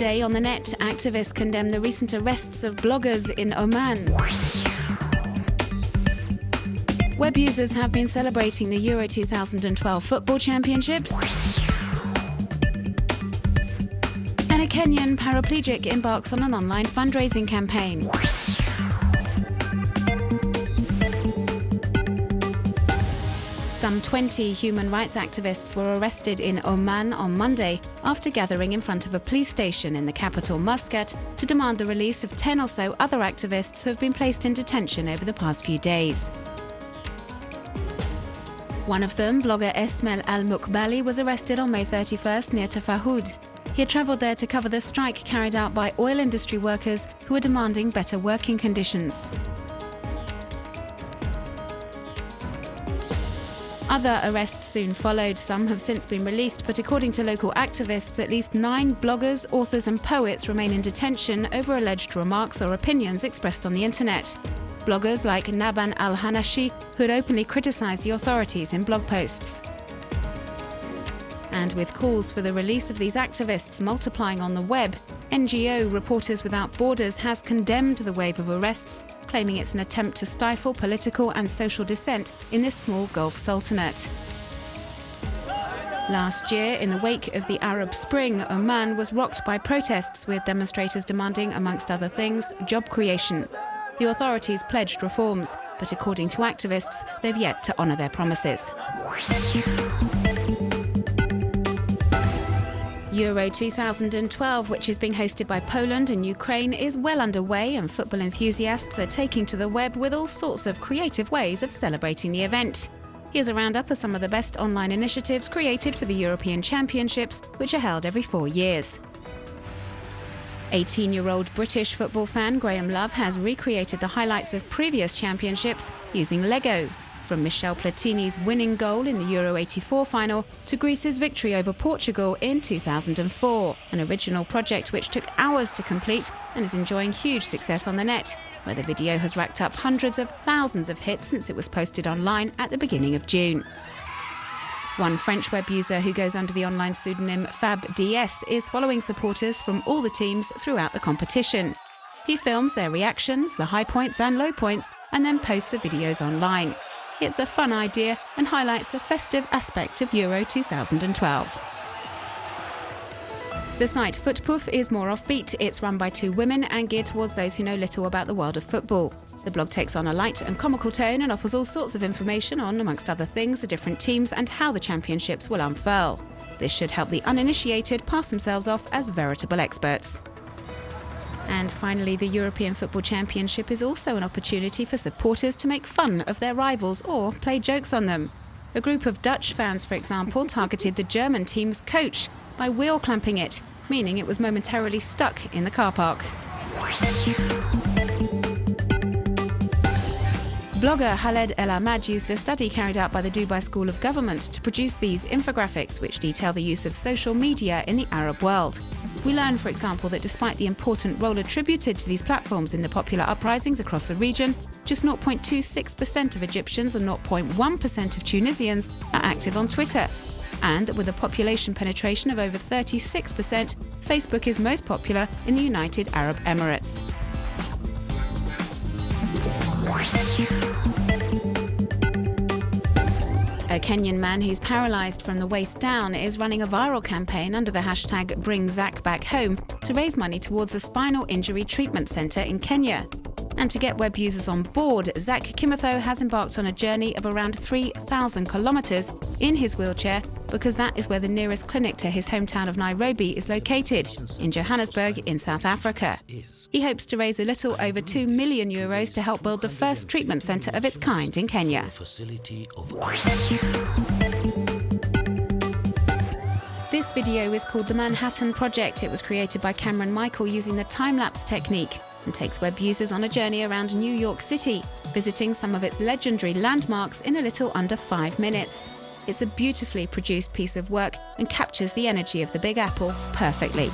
Day on the net, activists condemn the recent arrests of bloggers in Oman. Web users have been celebrating the Euro 2012 football championships. And a Kenyan paraplegic embarks on an online fundraising campaign. Some 20 human rights activists were arrested in Oman on Monday after gathering in front of a police station in the capital Muscat to demand the release of 10 or so other activists who have been placed in detention over the past few days. One of them, blogger Esmail Al-Mukbali, was arrested on May 31st near Tafahud. He had travelled there to cover the strike carried out by oil industry workers who are demanding better working conditions. Other arrests soon followed. Some have since been released, but according to local activists, at least 9 bloggers, authors and poets remain in detention over alleged remarks or opinions expressed on the internet. Bloggers like Naban Al-Hanashi, who had openly criticised the authorities in blog posts. And with calls for the release of these activists multiplying on the web, NGO Reporters Without Borders has condemned the wave of arrests, claiming it's an attempt to stifle political and social dissent in this small Gulf Sultanate. Last year, in the wake of the Arab Spring, Oman was rocked by protests, with demonstrators demanding, amongst other things, job creation. The authorities pledged reforms, but according to activists, they've yet to honour their promises. Euro 2012, which is being hosted by Poland and Ukraine, is well underway, and football enthusiasts are taking to the web with all sorts of creative ways of celebrating the event. Here's a roundup of some of the best online initiatives created for the European Championships, which are held every 4 years. 18-year-old British football fan Graham Love has recreated the highlights of previous championships using Lego. From Michel Platini's winning goal in the Euro '84 final to Greece's victory over Portugal in 2004, an original project which took hours to complete and is enjoying huge success on the net, where the video has racked up hundreds of thousands of hits since it was posted online at the beginning of June. One French web user who goes under the online pseudonym FabDS is following supporters from all the teams throughout the competition. He films their reactions, the high points and low points, and then posts the videos online. It's a fun idea and highlights a festive aspect of Euro 2012. The site Footpoof is more offbeat. It's run by 2 women and geared towards those who know little about the world of football. The blog takes on a light and comical tone and offers all sorts of information on, amongst other things, the different teams and how the championships will unfurl. This should help the uninitiated pass themselves off as veritable experts. And finally, the European Football Championship is also an opportunity for supporters to make fun of their rivals or play jokes on them. A group of Dutch fans, for example, targeted the German team's coach by wheel clamping it, meaning it was momentarily stuck in the car park. Blogger Khaled El Ahmad used a study carried out by the Dubai School of Government to produce these infographics, which detail the use of social media in the Arab world. We learn, for example, that despite the important role attributed to these platforms in the popular uprisings across the region, just 0.26% of Egyptians and 0.1% of Tunisians are active on Twitter. And that with a population penetration of over 36%, Facebook is most popular in the United Arab Emirates. A Kenyan man who's paralysed from the waist down is running a viral campaign under the hashtag Bring Zach Back Home to raise money towards a spinal injury treatment centre in Kenya. And to get web users on board, Zach Kimatho has embarked on a journey of around 3,000 kilometres in his wheelchair, because that is where the nearest clinic to his hometown of Nairobi is located, in Johannesburg in South Africa. He hopes to raise a little over €2 million to help build the first treatment centre of its kind in Kenya. This video is called The Manhattan Project. It was created by Cameron Michael using the time-lapse technique and takes web users on a journey around New York City, visiting some of its legendary landmarks in a little under 5 minutes. It's a beautifully produced piece of work and captures the energy of the Big Apple perfectly.